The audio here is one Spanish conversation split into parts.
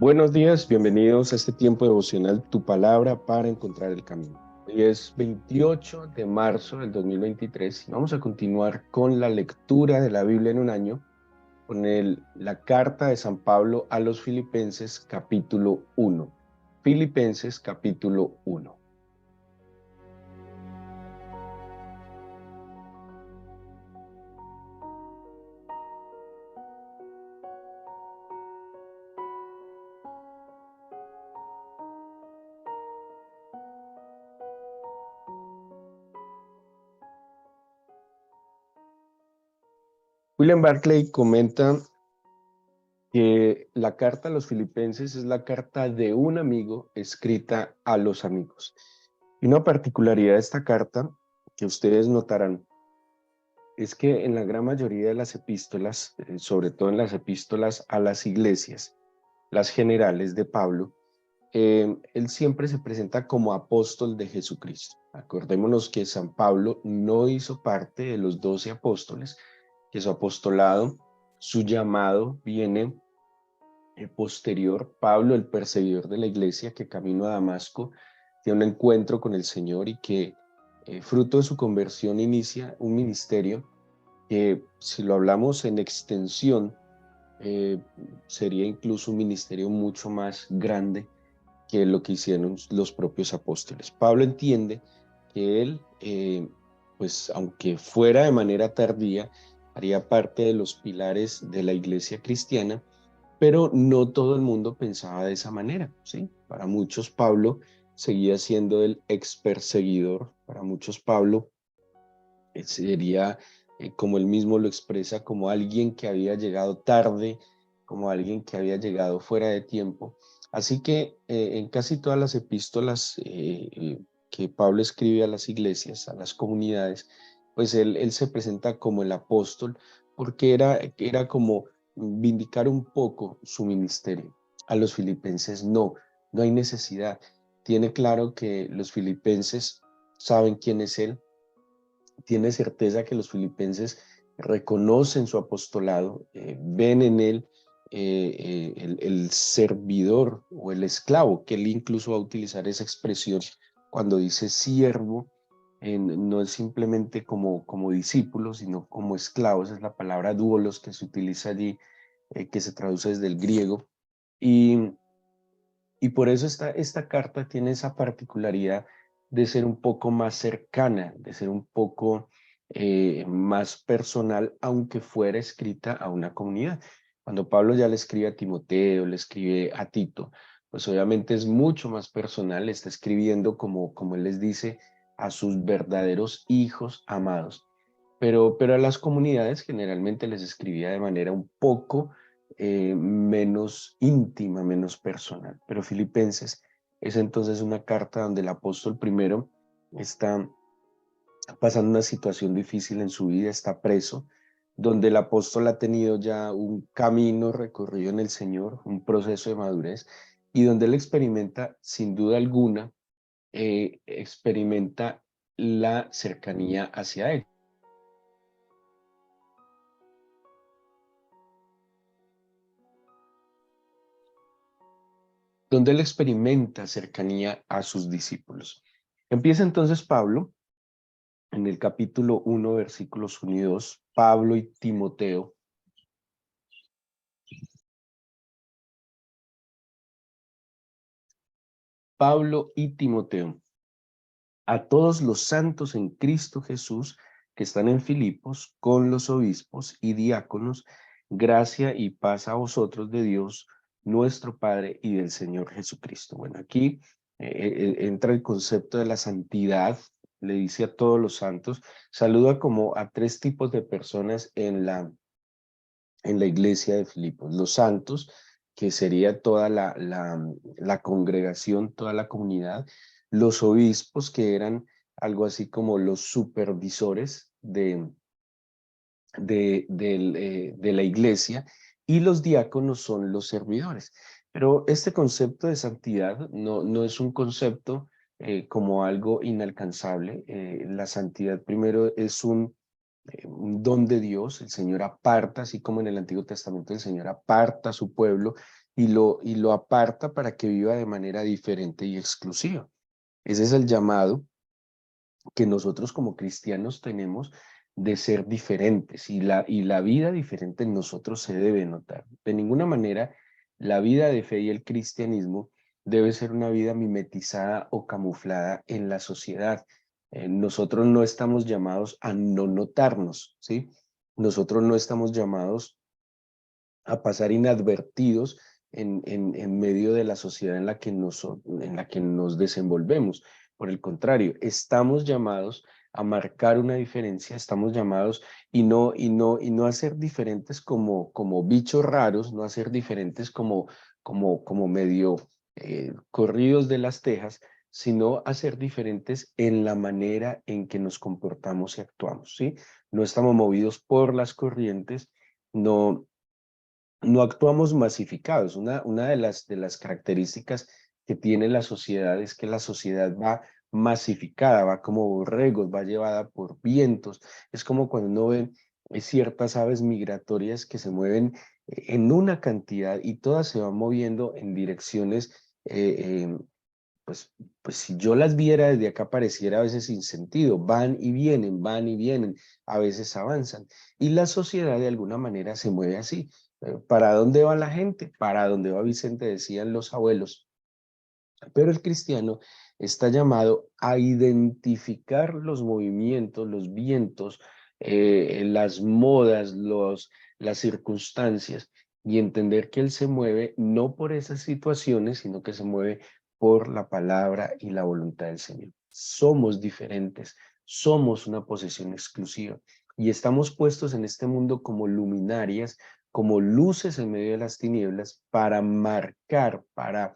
Buenos días, bienvenidos a este tiempo devocional Tu Palabra para encontrar el camino. Hoy es 28 de marzo del 2023 y vamos a continuar con la lectura de la Biblia en un año con la carta de San Pablo a los Filipenses capítulo 1. Filipenses capítulo 1. William Barclay comenta que la carta a los Filipenses es la carta de un amigo escrita a los amigos. Y una particularidad de esta carta que ustedes notarán es que en la gran mayoría de las epístolas, sobre todo en las epístolas a las iglesias, las generales de Pablo, él siempre se presenta como apóstol de Jesucristo. Acordémonos que San Pablo no hizo parte de los 12 apóstoles, que su apostolado, su llamado viene posterior. Pablo, el perseguidor de la iglesia, que camino a Damasco, tiene un encuentro con el Señor y que fruto de su conversión inicia un ministerio que, si lo hablamos en extensión, eh, sería incluso un ministerio mucho más grande que lo que hicieron los propios apóstoles. Pablo entiende que él, pues aunque fuera de manera tardía, haría parte de los pilares de la iglesia cristiana, pero no todo el mundo pensaba de esa manera, ¿sí? Para muchos Pablo seguía siendo el ex perseguidor, para muchos Pablo sería, como él mismo lo expresa, como alguien que había llegado tarde, como alguien que había llegado fuera de tiempo. Así que en casi todas las epístolas que Pablo escribe a las iglesias, a las comunidades, pues él se presenta como el apóstol, porque era como vindicar un poco su ministerio. A los filipenses no hay necesidad. Tiene claro que los filipenses saben quién es él, tiene certeza que los filipenses reconocen su apostolado, ven en él el servidor o el esclavo, que él incluso va a utilizar esa expresión cuando dice siervo, no es simplemente como discípulo, sino como esclavo. Esa es la palabra doulos que se utiliza allí, que se traduce desde el griego. Y, y por eso esta carta tiene esa particularidad de ser un poco más cercana, de ser un poco más personal, aunque fuera escrita a una comunidad. Cuando Pablo ya le escribe a Timoteo, le escribe a Tito, pues obviamente es mucho más personal, está escribiendo como él les dice, a sus verdaderos hijos amados. Pero a las comunidades generalmente les escribía de manera un poco menos íntima, menos personal. Pero Filipenses es entonces una carta donde el apóstol primero está pasando una situación difícil en su vida, está preso, donde el apóstol ha tenido ya un camino recorrido en el Señor, un proceso de madurez, y donde él experimenta, sin duda alguna, experimenta la cercanía hacia él. Donde él experimenta cercanía a sus discípulos. Empieza entonces Pablo en el capítulo 1, versículos 1 y 2, Pablo y Timoteo. Pablo y Timoteo, a todos los santos en Cristo Jesús que están en Filipos, con los obispos y diáconos, gracia y paz a vosotros de Dios, nuestro Padre y del Señor Jesucristo. Bueno, aquí entra el concepto de la santidad, le dice a todos los santos, saluda como a tres tipos de personas en la iglesia de Filipos. Los santos, que sería toda la congregación, toda la comunidad. Los obispos, que eran algo así como los supervisores de la iglesia, y los diáconos son los servidores. Pero este concepto de santidad no es un concepto como algo inalcanzable. La santidad primero es un don de Dios. El Señor aparta, así como en el Antiguo Testamento el Señor aparta a su pueblo y lo aparta para que viva de manera diferente y exclusiva. Ese es el llamado que nosotros como cristianos tenemos de ser diferentes, y la vida diferente en nosotros se debe notar. De ninguna manera la vida de fe y el cristianismo debe ser una vida mimetizada o camuflada en la sociedad. Nosotros no estamos llamados a no notarnos, ¿sí? Nosotros no estamos llamados a pasar inadvertidos en medio de la sociedad en la que nos desenvolvemos. Por el contrario, estamos llamados a marcar una diferencia, estamos llamados y no a ser diferentes como bichos raros, no a ser diferentes como medio corridos de las tejas, sino a ser diferentes en la manera en que nos comportamos y actuamos, ¿sí? No estamos movidos por las corrientes, no, no actuamos masificados. Una de las características que tiene la sociedad es que la sociedad va masificada, va como borregos, va llevada por vientos. Es como cuando uno ve ciertas aves migratorias que se mueven en una cantidad y todas se van moviendo en direcciones, pues, pues si yo las viera desde acá pareciera a veces sin sentido, van y vienen, a veces avanzan. Y la sociedad de alguna manera se mueve así. ¿Para dónde va la gente? Para dónde va Vicente, decían los abuelos. Pero el cristiano está llamado a identificar los movimientos, los vientos, las modas, las circunstancias, y entender que él se mueve no por esas situaciones, sino que se mueve por la palabra y la voluntad del Señor. Somos diferentes, somos una posesión exclusiva y estamos puestos en este mundo como luminarias, como luces en medio de las tinieblas, para marcar, para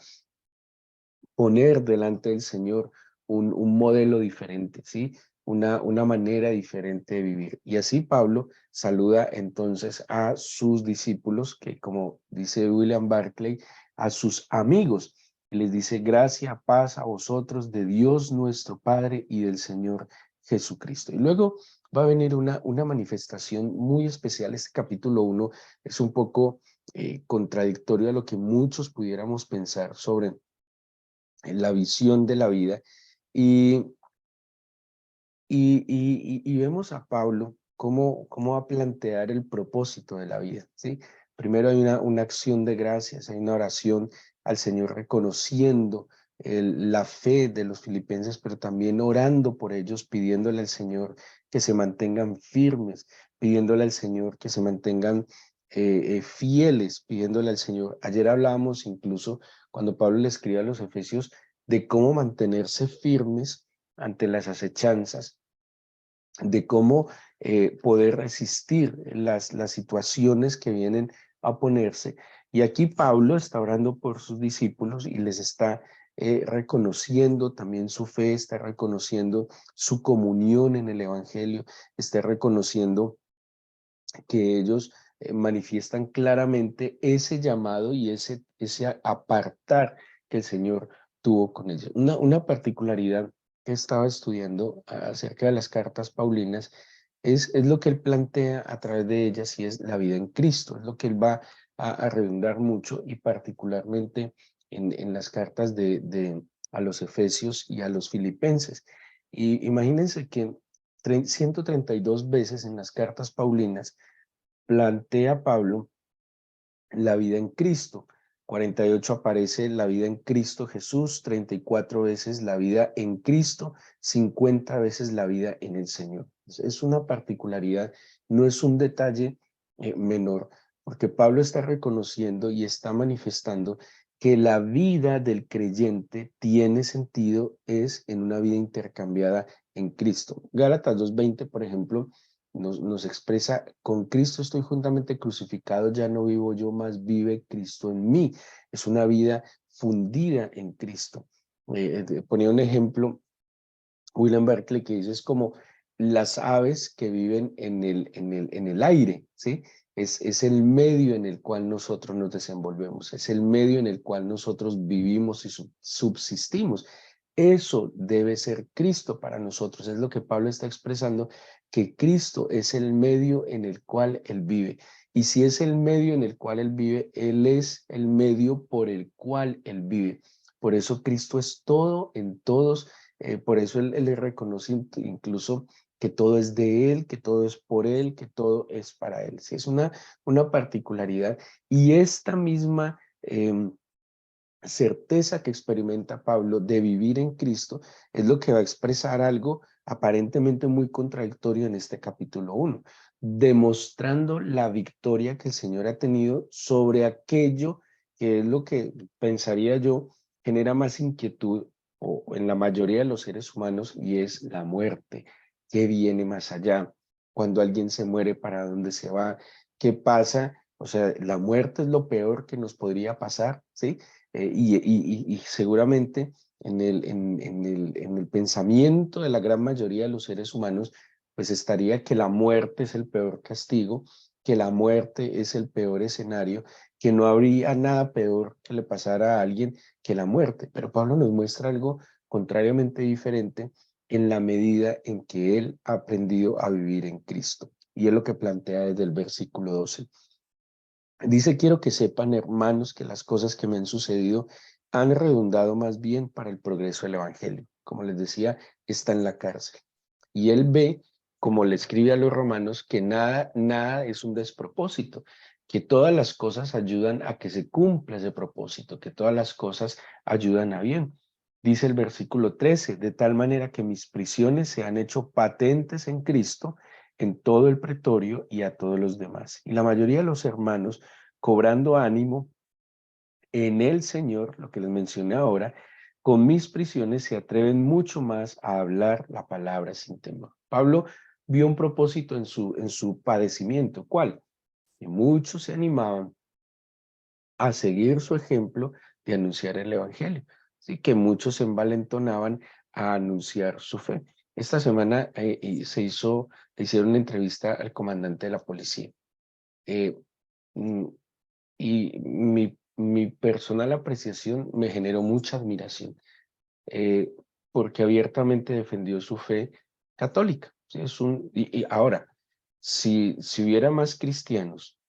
poner delante del Señor un modelo diferente, ¿sí? Una manera diferente de vivir. Y así Pablo saluda entonces a sus discípulos, que como dice William Barclay, a sus amigos. Y les dice: gracia, paz a vosotros de Dios nuestro Padre y del Señor Jesucristo. Y luego va a venir una manifestación muy especial. Este capítulo 1 es un poco contradictorio a lo que muchos pudiéramos pensar sobre en la visión de la vida, y, y vemos a Pablo cómo va a plantear el propósito de la vida, ¿sí? Primero hay una acción de gracias, hay una oración al Señor reconociendo la fe de los filipenses, pero también orando por ellos, pidiéndole al Señor que se mantengan firmes, pidiéndole al Señor que se mantengan fieles, pidiéndole al Señor. Ayer hablábamos incluso cuando Pablo le escribe a los Efesios de cómo mantenerse firmes ante las acechanzas, de cómo poder resistir las situaciones que vienen a ponerse. Y aquí Pablo está orando por sus discípulos y les está reconociendo también su fe, está reconociendo su comunión en el Evangelio, está reconociendo que ellos manifiestan claramente ese llamado y ese apartar que el Señor tuvo con ellos. Una particularidad que estaba estudiando acerca de las cartas paulinas es lo que él plantea a través de ellas, y es la vida en Cristo. Es lo que él va a redundar mucho, y particularmente en las cartas a los Efesios y a los Filipenses. Y imagínense que 132 veces en las cartas paulinas plantea Pablo la vida en Cristo. 48 aparece la vida en Cristo Jesús, 34 veces la vida en Cristo, 50 veces la vida en el Señor. Es una particularidad, no es un detalle menor, porque Pablo está reconociendo y está manifestando que la vida del creyente tiene sentido es en una vida intercambiada en Cristo. Gálatas 2:20, por ejemplo, nos expresa: con Cristo estoy juntamente crucificado, ya no vivo yo, más vive Cristo en mí. Es una vida fundida en Cristo. Ponía un ejemplo, William Berkeley, que dice: es como las aves que viven en el aire, ¿sí? Es el medio en el cual nosotros nos desenvolvemos, es el medio en el cual nosotros vivimos y subsistimos. Eso debe ser Cristo para nosotros, es lo que Pablo está expresando, que Cristo es el medio en el cual Él vive. Y si es el medio en el cual Él vive, Él es el medio por el cual Él vive. Por eso Cristo es todo en todos, por eso Él le reconoce incluso que todo es de Él, que todo es por Él, que todo es para Él. Sí, es una particularidad. Y esta misma certeza que experimenta Pablo de vivir en Cristo es lo que va a expresar algo aparentemente muy contradictorio en este capítulo 1, demostrando la victoria que el Señor ha tenido sobre aquello que es lo que pensaría yo genera más inquietud o en la mayoría de los seres humanos, y es la muerte. ¿Qué viene más allá? Cuando alguien se muere, ¿para dónde se va? ¿Qué pasa? O sea, la muerte es lo peor que nos podría pasar, ¿sí? Y seguramente en el pensamiento de la gran mayoría de los seres humanos, pues estaría que la muerte es el peor castigo, que la muerte es el peor escenario, que no habría nada peor que le pasara a alguien que la muerte. Pero Pablo nos muestra algo contrariamente diferente en la medida en que él ha aprendido a vivir en Cristo. Y es lo que plantea desde el versículo 12. Dice, quiero que sepan, hermanos, que las cosas que me han sucedido han redundado más bien para el progreso del Evangelio. Como les decía, está en la cárcel. Y él ve, como le escribe a los romanos, que nada es un despropósito, que todas las cosas ayudan a que se cumpla ese propósito, que todas las cosas ayudan a bien. Dice el versículo 13, de tal manera que mis prisiones se han hecho patentes en Cristo, en todo el pretorio y a todos los demás. Y la mayoría de los hermanos, cobrando ánimo en el Señor, lo que les mencioné ahora, con mis prisiones se atreven mucho más a hablar la palabra sin temor. Pablo vio un propósito en su padecimiento. ¿Cuál? Que muchos se animaban a seguir su ejemplo de anunciar el Evangelio. Así que muchos se envalentonaban a anunciar su fe. Esta semana hicieron una entrevista al comandante de la policía. Eh, mm, y mi personal apreciación me generó mucha admiración, eh, porque abiertamente defendió su fe católica. ¿Sí? Y ahora, si hubiera más cristianos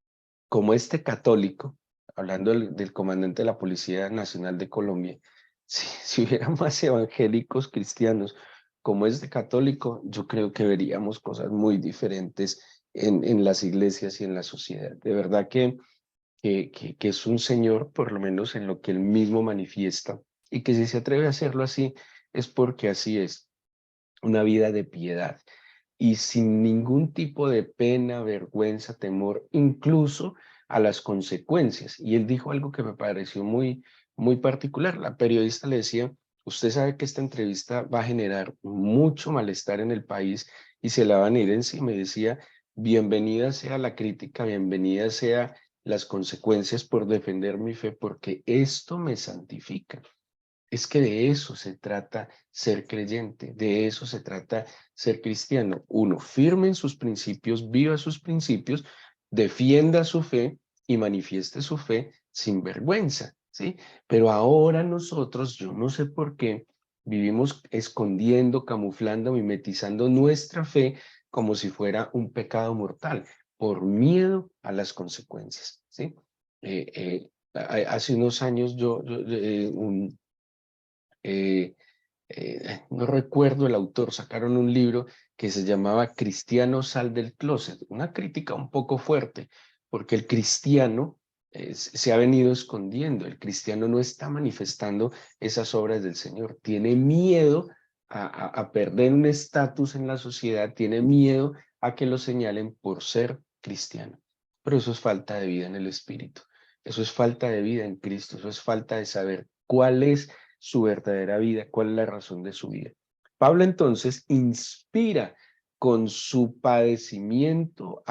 como este católico, hablando del comandante de la Policía Nacional de Colombia, si hubiera más evangélicos cristianos como este católico, yo creo que veríamos cosas muy diferentes en las iglesias y en la sociedad. De verdad que es un señor, por lo menos en lo que él mismo manifiesta, y que si se atreve a hacerlo así, es porque así es, una vida de piedad y sin ningún tipo de pena, vergüenza, temor, incluso a las consecuencias. Y él dijo algo que me pareció muy particular. La periodista le decía, usted sabe que esta entrevista va a generar mucho malestar en el país y se la van a ir encima. Y decía, bienvenida sea la crítica, bienvenida sea las consecuencias por defender mi fe, porque esto me santifica. Es que de eso se trata ser creyente, de eso se trata ser cristiano. Uno, firme en sus principios, viva sus principios, defienda su fe y manifieste su fe sin vergüenza, ¿sí? Pero ahora nosotros, yo no sé por qué, vivimos escondiendo, camuflando, mimetizando nuestra fe como si fuera un pecado mortal, por miedo a las consecuencias, ¿sí? Hace unos años eh, no recuerdo el autor, sacaron un libro que se llamaba Cristiano Sal del Closet, una crítica un poco fuerte, porque el cristiano se ha venido escondiendo, el cristiano no está manifestando esas obras del Señor, tiene miedo a perder un estatus en la sociedad, tiene miedo a que lo señalen por ser cristiano, pero eso es falta de vida en el Espíritu, eso es falta de vida en Cristo, eso es falta de saber cuál es su verdadera vida, cuál es la razón de su vida. Pablo entonces inspira con su padecimiento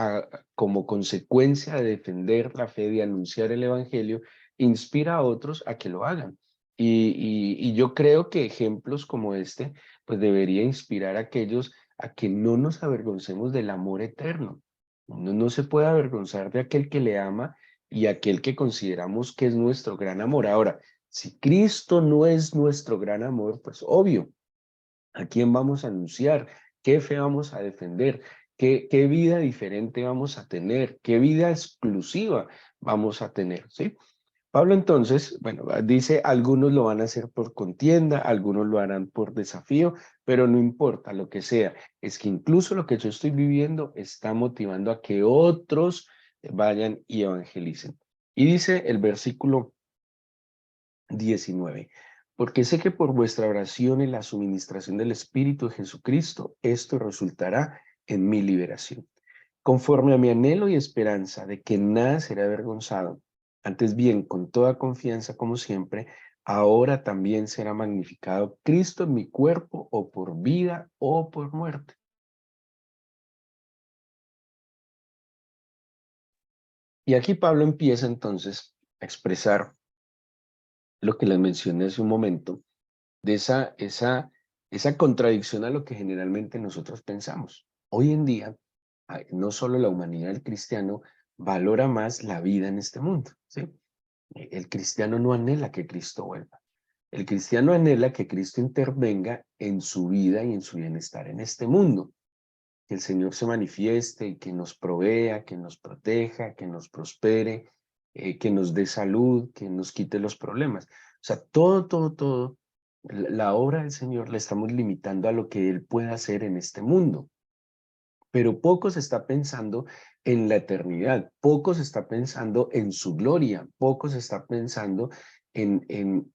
como consecuencia de defender la fe, de anunciar el evangelio, inspira a otros a que lo hagan. Y yo creo que ejemplos como este, pues debería inspirar a aquellos a que no nos avergoncemos del amor eterno. Uno no se puede avergonzar de aquel que le ama y aquel que consideramos que es nuestro gran amor. Ahora, si Cristo no es nuestro gran amor, pues obvio, ¿a quién vamos a anunciar? ¿Qué fe vamos a defender? ¿Qué vida diferente vamos a tener? ¿Qué vida exclusiva vamos a tener? ¿Sí? Pablo entonces, bueno, dice, algunos lo van a hacer por contienda, algunos lo harán por desafío, pero no importa lo que sea, es que incluso lo que yo estoy viviendo está motivando a que otros vayan y evangelicen. Y dice el versículo 19, porque sé que por vuestra oración y la suministración del Espíritu de Jesucristo, esto resultará en mi liberación. Conforme a mi anhelo y esperanza de que nada será avergonzado, antes bien, con toda confianza como siempre, ahora también será magnificado Cristo en mi cuerpo, o por vida o por muerte. Y aquí Pablo empieza entonces a expresar lo que les mencioné hace un momento, de esa contradicción a lo que generalmente nosotros pensamos. Hoy en día, no solo la humanidad, el cristiano valora más la vida en este mundo, ¿sí? El cristiano no anhela que Cristo vuelva. El cristiano anhela que Cristo intervenga en su vida y en su bienestar en este mundo. Que el Señor se manifieste y que nos provea, que nos proteja, que nos prospere, que nos dé salud, que nos quite los problemas. O sea, todo, la obra del Señor la estamos limitando a lo que Él puede hacer en este mundo. Pero poco se está pensando en la eternidad, poco se está pensando en su gloria, poco se está pensando en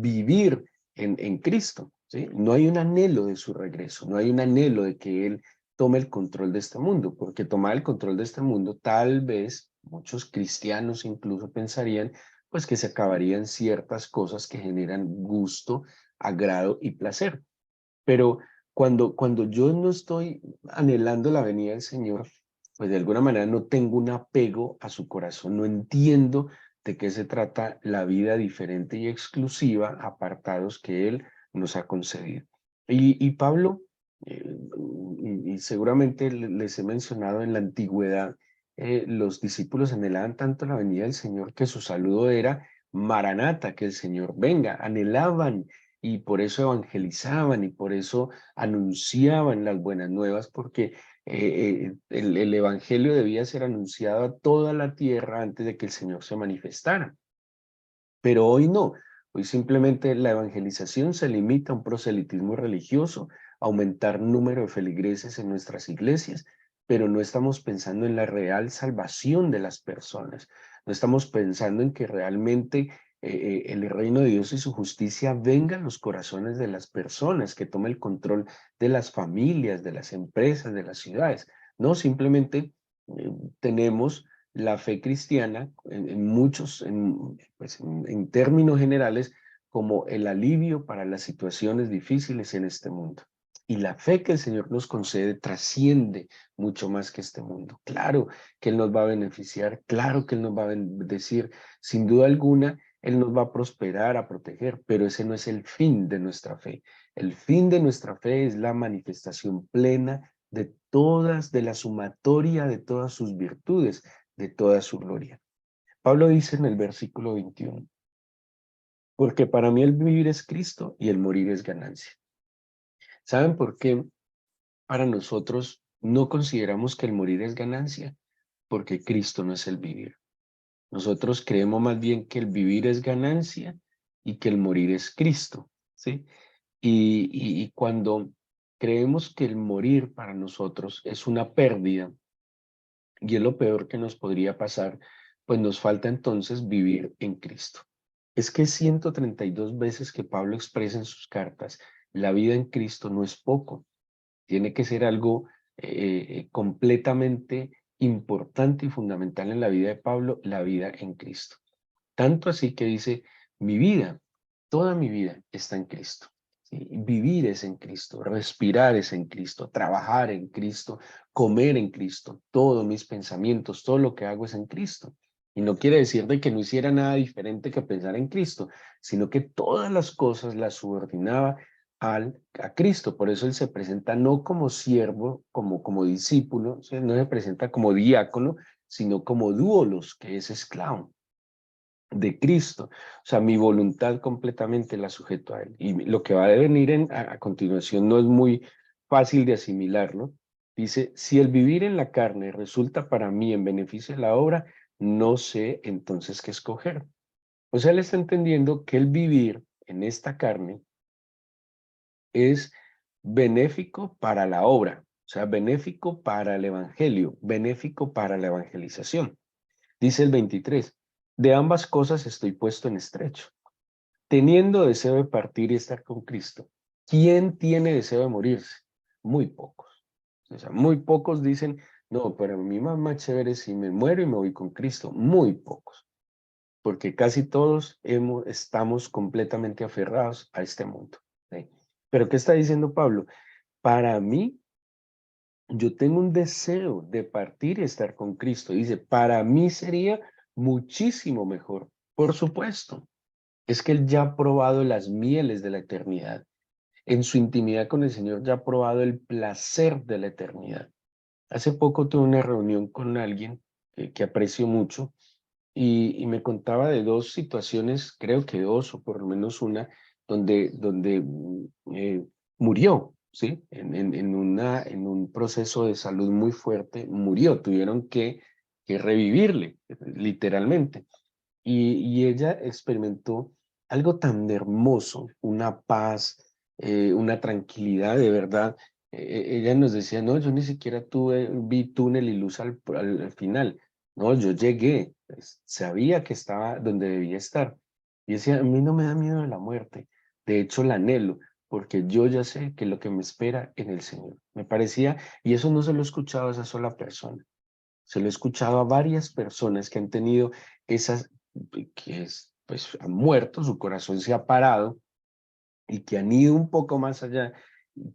vivir en Cristo, ¿sí? No hay un anhelo de su regreso, no hay un anhelo de que Él tome el control de este mundo, porque tomar el control de este mundo, tal vez muchos cristianos incluso pensarían, pues que se acabarían ciertas cosas que generan gusto, agrado y placer. Pero cuando yo no estoy anhelando la venida del Señor, pues de alguna manera no tengo un apego a su corazón, no entiendo de qué se trata la vida diferente y exclusiva, apartados que Él nos ha concedido. Y Pablo, y seguramente les he mencionado en la antigüedad, los discípulos anhelaban tanto la venida del Señor que su saludo era Maranata, que el Señor venga, anhelaban y por eso evangelizaban y por eso anunciaban las buenas nuevas, porque el evangelio debía ser anunciado a toda la tierra antes de que el Señor se manifestara. Pero hoy no, hoy simplemente la evangelización se limita a un proselitismo religioso, aumentar número de feligreses en nuestras iglesias, pero no estamos pensando en la real salvación de las personas, no estamos pensando en que realmente el reino de Dios y su justicia venga en los corazones de las personas, que tome el control de las familias, de las empresas, de las ciudades. No, simplemente tenemos la fe cristiana en muchos, pues, en términos generales, como el alivio para las situaciones difíciles en este mundo. Y la fe que el Señor nos concede trasciende mucho más que este mundo. Claro que Él nos va a beneficiar, claro que Él nos va a bendecir, sin duda alguna, Él nos va a prosperar, a proteger, pero ese no es el fin de nuestra fe. El fin de nuestra fe es la manifestación plena de la sumatoria de todas sus virtudes, de toda su gloria. Pablo dice en el versículo 21, porque para mí el vivir es Cristo y el morir es ganancia. ¿Saben por qué para nosotros no consideramos que el morir es ganancia? Porque Cristo no es el vivir. Nosotros creemos más bien que el vivir es ganancia y que el morir es Cristo, ¿sí? Y cuando creemos que el morir para nosotros es una pérdida, y es lo peor que nos podría pasar, pues nos falta entonces vivir en Cristo. Es que 132 veces que Pablo expresa en sus cartas, la vida en Cristo no es poco, tiene que ser algo completamente importante y fundamental en la vida de Pablo, la vida en Cristo. Tanto así que dice, mi vida, toda mi vida está en Cristo. ¿Sí? Vivir es en Cristo, respirar es en Cristo, trabajar en Cristo, comer en Cristo, todos mis pensamientos, todo lo que hago es en Cristo. Y no quiere decir de que no hiciera nada diferente que pensar en Cristo, sino que todas las cosas las subordinaba a Cristo. Por eso Él se presenta no como siervo, como discípulo, o sea, no se presenta como diácono, sino como dúolos, que es esclavo de Cristo. O sea, mi voluntad completamente la sujeto a Él. Y lo que va a venir a continuación no es muy fácil de asimilar, ¿no? Dice, si el vivir en la carne resulta para mí en beneficio de la obra, no sé entonces qué escoger. O sea, él está entendiendo que el vivir en esta carne es benéfico para la obra, o sea, benéfico para el evangelio, benéfico para la evangelización. Dice el 23, de ambas cosas estoy puesto en estrecho, teniendo deseo de partir y estar con Cristo. ¿Quién tiene deseo de morirse? Muy pocos. O sea, muy pocos dicen, no, pero a mí más chévere si me muero y me voy con Cristo. Muy pocos, porque casi todos estamos completamente aferrados a este mundo. ¿Sí? Pero ¿qué está diciendo Pablo? Para mí, yo tengo un deseo de partir y estar con Cristo. Dice, para mí sería muchísimo mejor. Por supuesto, es que él ya ha probado las mieles de la eternidad. En su intimidad con el Señor ya ha probado el placer de la eternidad. Hace poco tuve una reunión con alguien que aprecio mucho y me contaba de dos situaciones, creo que dos o por lo menos una, donde murió, ¿sí? En un proceso de salud muy fuerte, murió, tuvieron que revivirle, literalmente. Y ella experimentó algo tan hermoso, una paz, una tranquilidad de verdad. Ella nos decía, no, yo ni siquiera vi túnel y luz al final. No, yo llegué, pues, sabía que estaba donde debía estar. Y decía, a mí no me da miedo de la muerte. De hecho, la anhelo, porque yo ya sé que lo que me espera en el Señor. Me parecía, y eso no se lo he escuchado a esa sola persona. Se lo he escuchado a varias personas que han tenido esas, pues han muerto, su corazón se ha parado y que han ido un poco más allá,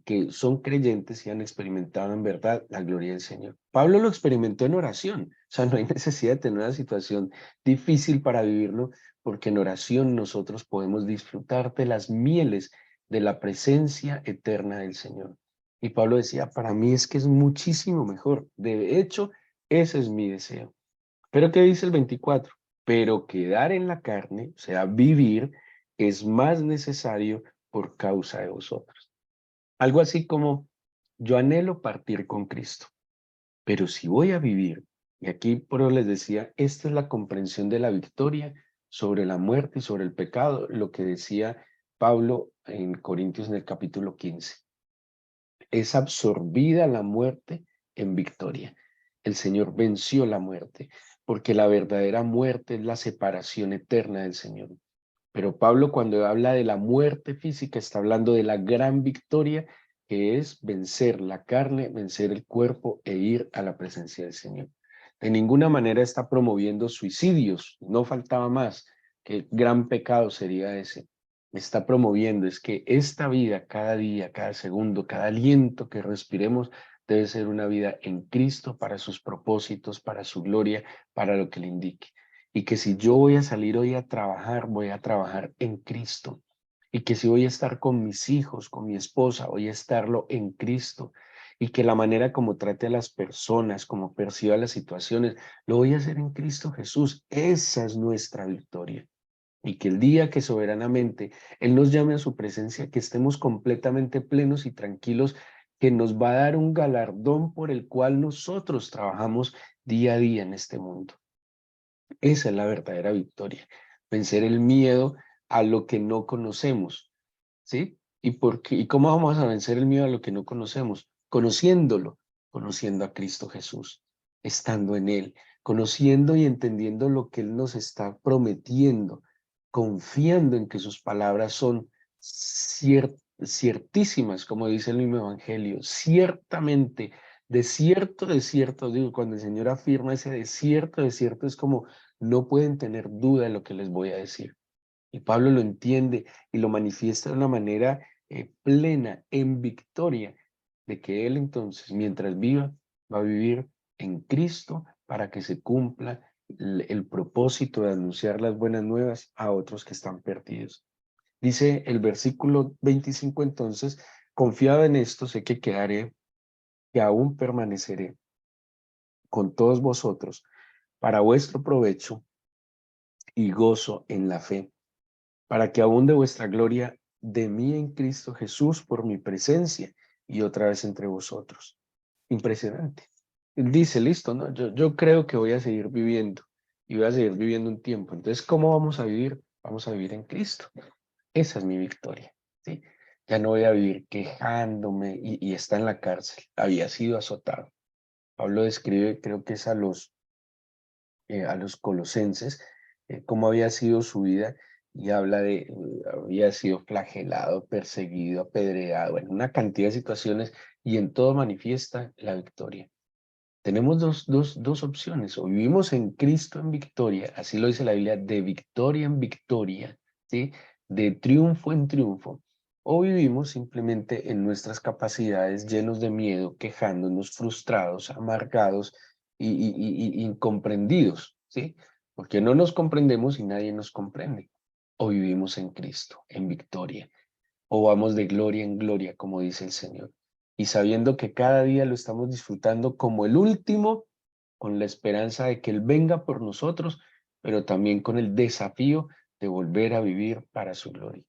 que son creyentes y han experimentado en verdad la gloria del Señor. Pablo lo experimentó en oración, o sea, no hay necesidad de tener una situación difícil para vivirlo, porque en oración nosotros podemos disfrutar de las mieles de la presencia eterna del Señor. Y Pablo decía, para mí es que es muchísimo mejor. De hecho, ese es mi deseo. Pero ¿qué dice el 24? Pero quedar en la carne, o sea, vivir, es más necesario por causa de vosotros. Algo así como, yo anhelo partir con Cristo, pero si voy a vivir, y aquí por eso les decía, esta es la comprensión de la victoria sobre la muerte y sobre el pecado, lo que decía Pablo en Corintios en el capítulo 15. Es absorbida la muerte en victoria. El Señor venció la muerte, porque la verdadera muerte es la separación eterna del Señor. Pero Pablo, cuando habla de la muerte física, está hablando de la gran victoria que es vencer la carne, vencer el cuerpo e ir a la presencia del Señor. De ninguna manera está promoviendo suicidios, no faltaba más. Qué gran pecado sería ese. Está promoviendo es que esta vida, cada día, cada segundo, cada aliento que respiremos, debe ser una vida en Cristo para sus propósitos, para su gloria, para lo que le indique. Y que si yo voy a salir hoy voy a trabajar en Cristo. Y que si voy a estar con mis hijos, con mi esposa, voy a estarlo en Cristo. Y que la manera como trate a las personas, como perciba las situaciones, lo voy a hacer en Cristo Jesús. Esa es nuestra victoria. Y que el día que soberanamente Él nos llame a su presencia, que estemos completamente plenos y tranquilos, que nos va a dar un galardón por el cual nosotros trabajamos día a día en este mundo. Esa es la verdadera victoria. Vencer el miedo a lo que no conocemos, ¿sí? ¿Y cómo vamos a vencer el miedo a lo que no conocemos? Conociéndolo, conociendo a Cristo Jesús, estando en Él, conociendo y entendiendo lo que Él nos está prometiendo, confiando en que sus palabras son ciertísimas, como dice el mismo Evangelio, ciertamente, de cierto, digo, cuando el Señor afirma ese de cierto, es como no pueden tener duda de lo que les voy a decir. Y Pablo lo entiende y lo manifiesta de una manera plena, en victoria, de que él entonces, mientras viva, va a vivir en Cristo para que se cumpla el propósito de anunciar las buenas nuevas a otros que están perdidos. Dice el versículo 25 entonces, confiado en esto, sé que quedaré, que aún permaneceré con todos vosotros para vuestro provecho y gozo en la fe, para que abunde vuestra gloria de mí en Cristo Jesús por mi presencia y otra vez entre vosotros. impresionante. Él dice, listo, ¿no? Yo creo que voy a seguir viviendo y voy a seguir viviendo un tiempo. Entonces, ¿cómo vamos a vivir? Vamos a vivir en Cristo. Esa es mi victoria, ¿sí? Ya no voy a vivir quejándome y está en la cárcel. Había sido azotado. Pablo describe, creo que es a los colosenses, cómo había sido su vida y habla de, había sido flagelado, perseguido, apedreado, bueno, una cantidad de situaciones y en todo manifiesta la victoria. Tenemos dos opciones, o vivimos en Cristo en victoria, así lo dice la Biblia, de victoria en victoria, ¿sí? De triunfo en triunfo, o vivimos simplemente en nuestras capacidades llenos de miedo, quejándonos, frustrados, amargados y incomprendidos, ¿sí? Porque no nos comprendemos y nadie nos comprende. O vivimos en Cristo, en victoria, o vamos de gloria en gloria, como dice el Señor. Y sabiendo que cada día lo estamos disfrutando como el último, con la esperanza de que Él venga por nosotros, pero también con el desafío de volver a vivir para su gloria.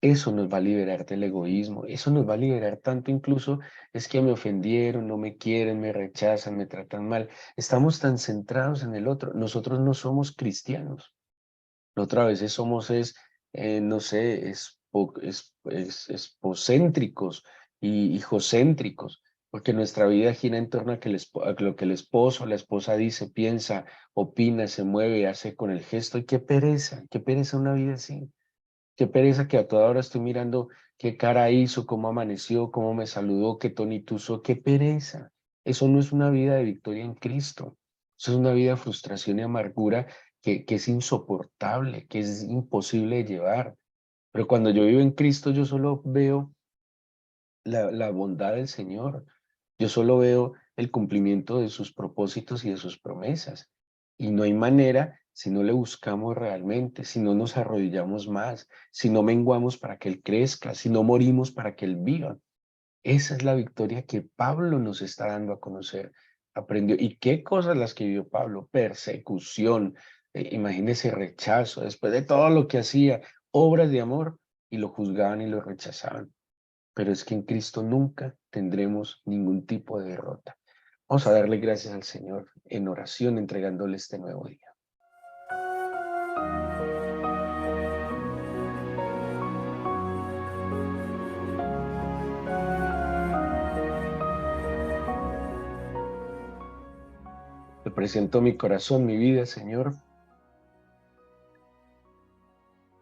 Eso nos va a liberar del egoísmo, eso nos va a liberar tanto incluso, es que me ofendieron, no me quieren, me rechazan, me tratan mal. Estamos tan centrados en el otro. Nosotros no somos cristianos. Nosotros a veces somos, no sé, espocéntricos y hijocéntricos, porque nuestra vida gira en torno a, a lo que el esposo o la esposa dice, piensa, opina, se mueve, hace con el gesto. Y qué pereza una vida así. Qué pereza que a toda hora estoy mirando qué cara hizo, cómo amaneció, cómo me saludó, qué tonito usó. Qué pereza. Eso no es una vida de victoria en Cristo. Eso es una vida de frustración y amargura que es insoportable, que es imposible de llevar. Pero cuando yo vivo en Cristo, yo solo veo la bondad del Señor. Yo solo veo el cumplimiento de sus propósitos y de sus promesas. Y no hay manera si no le buscamos realmente, si no nos arrodillamos más, si no menguamos para que Él crezca, si no morimos para que Él viva. Esa es la victoria que Pablo nos está dando a conocer. Aprendió. ¿Y qué cosas las que vivió Pablo? Persecución, imagínese rechazo, después de todo lo que hacía, obras de amor, y lo juzgaban y lo rechazaban. Pero es que en Cristo nunca tendremos ningún tipo de derrota. Vamos a darle gracias al Señor en oración, entregándole este nuevo día. Te presento mi corazón, mi vida, Señor,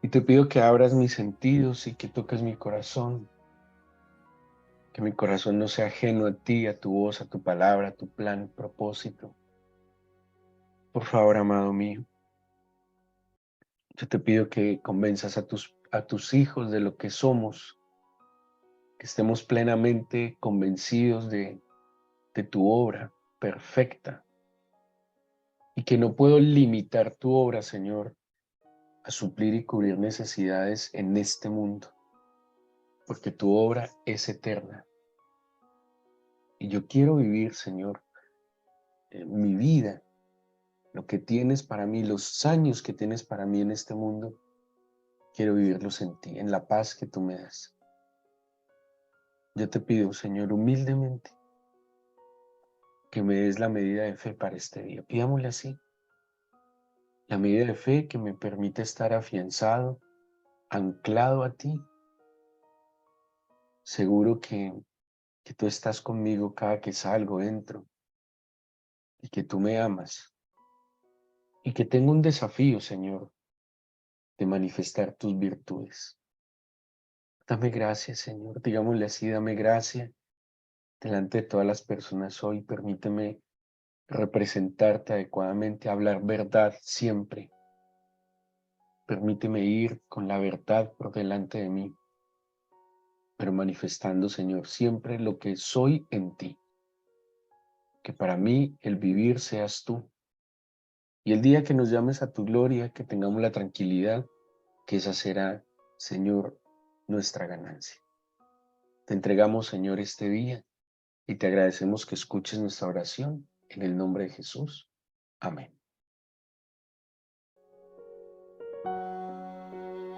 y te pido que abras mis sentidos y que toques mi corazón, que mi corazón no sea ajeno a ti, a tu voz, a tu palabra, a tu plan, propósito. Por favor, amado mío, yo te pido que convenzas a tus hijos de lo que somos, que estemos plenamente convencidos de tu obra perfecta y que no puedo limitar tu obra, Señor, a suplir y cubrir necesidades en este mundo, porque tu obra es eterna. Y yo quiero vivir, Señor, mi vida, lo que tienes para mí, los años que tienes para mí en este mundo, quiero vivirlos en ti, en la paz que tú me das. Yo te pido, Señor, humildemente, que me des la medida de fe para este día. Pidámosle así, la medida de fe que me permite estar afianzado, anclado a ti, seguro que tú estás conmigo cada que salgo, entro, y que tú me amas, y que tengo un desafío, Señor, de manifestar tus virtudes. Dame gracia, Señor, digámosle así, dame gracia delante de todas las personas hoy. Permíteme representarte adecuadamente, hablar verdad siempre. Permíteme ir con la verdad por delante de mí, pero manifestando, Señor, siempre lo que soy en ti. Que para mí el vivir seas tú. Y el día que nos llames a tu gloria, que tengamos la tranquilidad, que esa será, Señor, nuestra ganancia. Te entregamos, Señor, este día y te agradecemos que escuches nuestra oración en el nombre de Jesús. Amén.